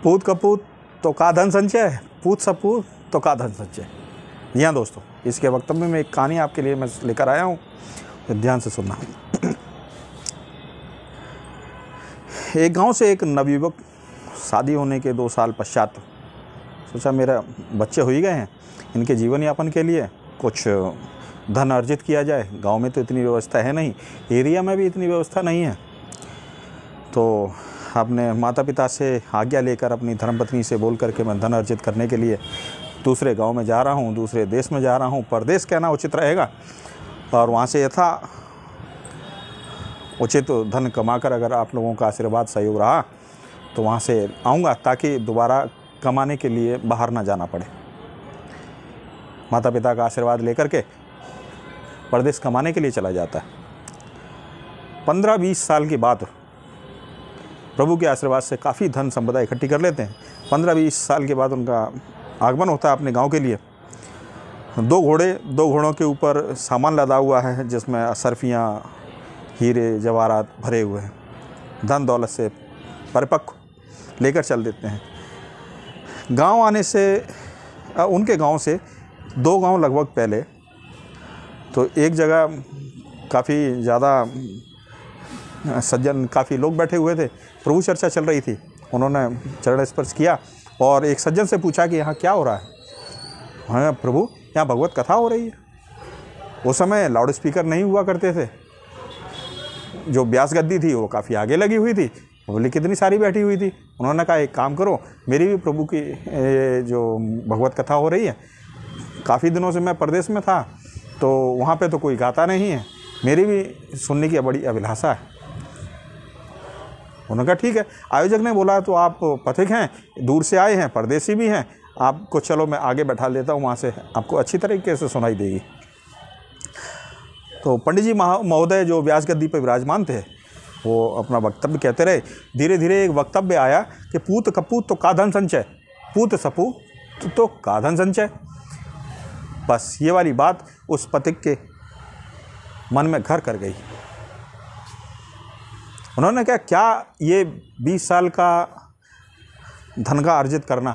पूत कपूत तो का धन संचय है, पूत सपूत तो का धन संचय। जी हाँ दोस्तों, इसके वक्तव्य में एक कहानी आपके लिए मैं लेकर आया हूँ, तो ध्यान से सुनना। एक गांव से एक नवयुवक शादी होने के 2 साल पश्चात सोचा मेरा बच्चे हो ही गए हैं, इनके जीवन यापन के लिए कुछ धन अर्जित किया जाए। गांव में तो इतनी व्यवस्था है नहीं, एरिया में भी इतनी व्यवस्था नहीं है। तो अपने माता पिता से आज्ञा लेकर अपनी धर्मपत्नी से बोल करके मैं धन अर्जित करने के लिए दूसरे गांव में जा रहा हूं, दूसरे देश में जा रहा हूं। परदेश कहना उचित रहेगा। और वहां से यथा उचित धन कमाकर अगर आप लोगों का आशीर्वाद सहयोग रहा तो वहाँ से आऊँगा, ताकि दोबारा कमाने के लिए बाहर ना जाना पड़े। माता पिता का आशीर्वाद लेकर के परदेश कमाने के लिए चला जाता है। 15-20 साल के बाद प्रभु के आशीर्वाद से काफ़ी धन संपदा इकट्ठी कर लेते हैं। 15-20 साल के बाद उनका आगमन होता है अपने गांव के लिए। 2 घोड़ों के ऊपर सामान लदा हुआ है, जिसमें असरफियाँ, हीरे जवाहरात भरे हुए हैं। धन दौलत से परिपक्व लेकर चल देते हैं। गांव आने से उनके गांव से 2 गांव लगभग पहले तो एक जगह काफ़ी ज़्यादा सज्जन, काफ़ी लोग बैठे हुए थे। प्रभु चर्चा चल रही थी। उन्होंने चरण स्पर्श किया और एक सज्जन से पूछा कि यहाँ क्या हो रहा है। हाँ प्रभु, यहाँ भगवत कथा हो रही है। उस समय लाउड स्पीकर नहीं हुआ करते थे। जो व्यास गद्दी थी वो काफ़ी आगे लगी हुई थी, बोले कितनी सारी बैठी हुई थी। उन्होंने कहा एक काम करो, मेरी भी प्रभु की जो भगवत कथा हो रही है, काफ़ी दिनों से मैं परदेश में था तो वहाँ पे तो कोई गाता नहीं है, मेरी भी सुनने की बड़ी अभिलाषा है। उन्होंने कहा ठीक है। आयोजक ने बोला तो आप पथिक हैं, दूर से आए हैं, परदेसी भी हैं, आपको चलो मैं आगे बैठा लेता हूँ, वहाँ से आपको अच्छी तरीके से सुनाई देगी। तो पंडित जी महोदय जो व्यास गद्दी पर विराजमान थे, वो अपना वक्तव्य कहते रहे। धीरे धीरे एक वक्तव्य आया कि पूत कपूत तो का धन संचय, पूत सपूत तो का धन संचय। बस ये वाली बात उस पथिक के मन में घर कर गई। उन्होंने कहा क्या ये 20 साल का धन का अर्जित करना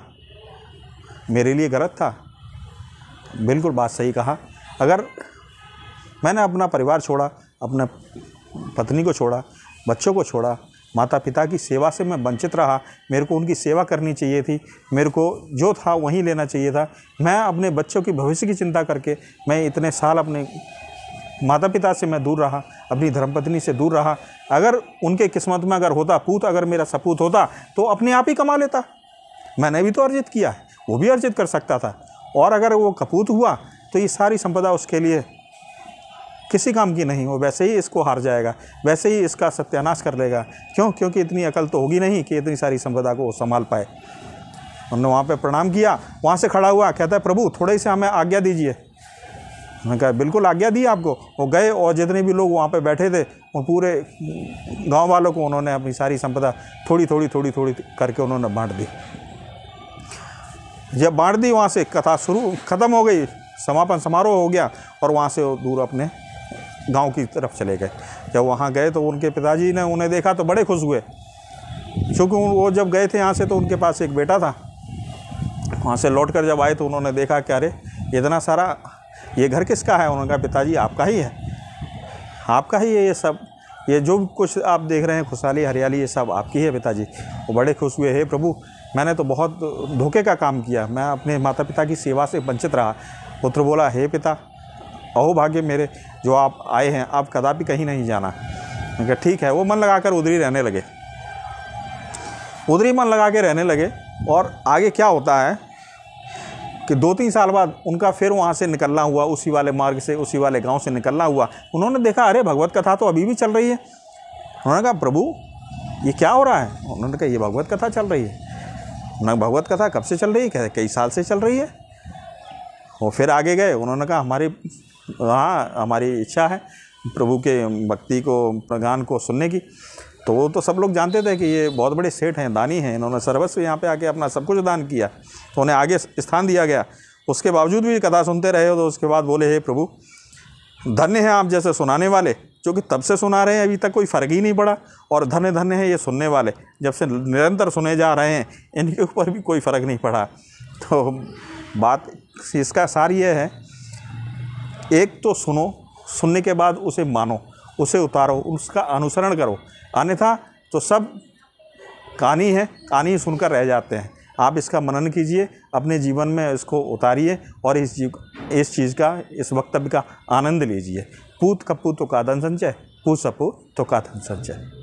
मेरे लिए गलत था? बिल्कुल बात सही कहा। अगर मैंने अपना परिवार छोड़ा, अपने पत्नी को छोड़ा, बच्चों को छोड़ा, माता पिता की सेवा से मैं वंचित रहा, मेरे को उनकी सेवा करनी चाहिए थी, मेरे को जो था वहीं लेना चाहिए था। मैं अपने बच्चों की भविष्य की चिंता करके मैं इतने साल अपने माता पिता से मैं दूर रहा, अपनी धर्मपत्नी से दूर रहा। अगर उनके किस्मत में अगर होता पूत, अगर मेरा सपूत होता तो अपने आप ही कमा लेता। मैंने भी तो अर्जित किया है, वो भी अर्जित कर सकता था। और अगर वो कपूत हुआ तो ये सारी संपदा उसके लिए किसी काम की नहीं, वो वैसे ही इसको हार जाएगा, वैसे ही इसका सत्यानाश कर लेगा। क्यों? क्योंकि इतनी अकल तो होगी नहीं कि इतनी सारी संपदा को संभाल पाए। उन्होंने वहाँ पे प्रणाम किया, वहाँ से खड़ा हुआ, कहता है प्रभु थोड़े से हमें आज्ञा दीजिए। मैंने कहा बिल्कुल आज्ञा दी आपको। वो गए और जितने भी लोग वहाँ पे बैठे थे वो पूरे गांव वालों को उन्होंने अपनी सारी संपदा थोड़ी थोड़ी करके उन्होंने बांट दी। जब बांट दी, वहाँ से कथा ख़त्म हो गई, समापन समारोह हो गया और वहाँ से वो दूर अपने गांव की तरफ चले गए। जब वहाँ गए तो उनके पिताजी ने उन्हें देखा तो बड़े खुश हुए, क्योंकि वो जब गए थे यहाँ से तो उनके पास एक बेटा था। वहाँ से लौट कर जब आए तो उन्होंने देखा कि अरे इतना सारा, ये घर किसका है? उन्होंने कहा पिताजी आपका ही है, आपका ही है ये सब, ये जो कुछ आप देख रहे हैं खुशहाली हरियाली, ये सब आपकी है पिताजी। वो बड़े खुश हुए, हे प्रभु मैंने तो बहुत धोखे का काम किया, मैं अपने माता पिता की सेवा से वंचित रहा। पुत्र बोला हे पिता, अहो भाग्य मेरे जो आप आए हैं, आप कदापि कहीं नहीं जाना। मैंने कहा ठीक है। वो मन लगाकर उधर ही रहने लगे, उधर ही मन लगा के रहने लगे। और आगे क्या होता है कि 2-3 साल बाद उनका फिर वहाँ से निकलना हुआ, उसी वाले मार्ग से, उसी वाले गांव से निकलना हुआ। उन्होंने देखा अरे भगवत कथा तो अभी भी चल रही है। उन्होंने कहा प्रभु ये क्या हो रहा है? उन्होंने कहा ये भगवत कथा चल रही है। उन्होंने भगवत कथा कब से चल रही है? कहते कई साल से चल रही है। वो फिर आगे गए, उन्होंने कहा हमारी इच्छा है प्रभु के भक्ति को, गान को सुनने की। तो वो तो सब लोग जानते थे कि ये बहुत बड़े सेठ हैं, दानी हैं, इन्होंने सर्वस्व यहाँ पे आके अपना सब कुछ दान किया, तो उन्हें आगे स्थान दिया गया। उसके बावजूद भी कथा सुनते रहे। तो उसके बाद बोले हे प्रभु धन्य हैं आप जैसे सुनाने वाले, जो कि तब से सुना रहे हैं, अभी तक कोई फ़र्क ही नहीं पड़ा। और धन्य धन्य है ये सुनने वाले, जब से निरंतर सुने जा रहे हैं, इनके ऊपर भी कोई फ़र्क नहीं पड़ा। तो बात इसका सार ये है, एक तो सुनो, सुनने के बाद उसे मानो, उसे उतारो, उसका अनुसरण करो, अन्यथा तो सब कहानी है, कहानी सुनकर रह जाते हैं। आप इसका मनन कीजिए, अपने जीवन में इसको उतारिए और इस चीज़ का, इस वक्तव्य का आनंद लीजिए। पूत कपूत तो का धन संचय, पूत सपूत तो का धन संचय।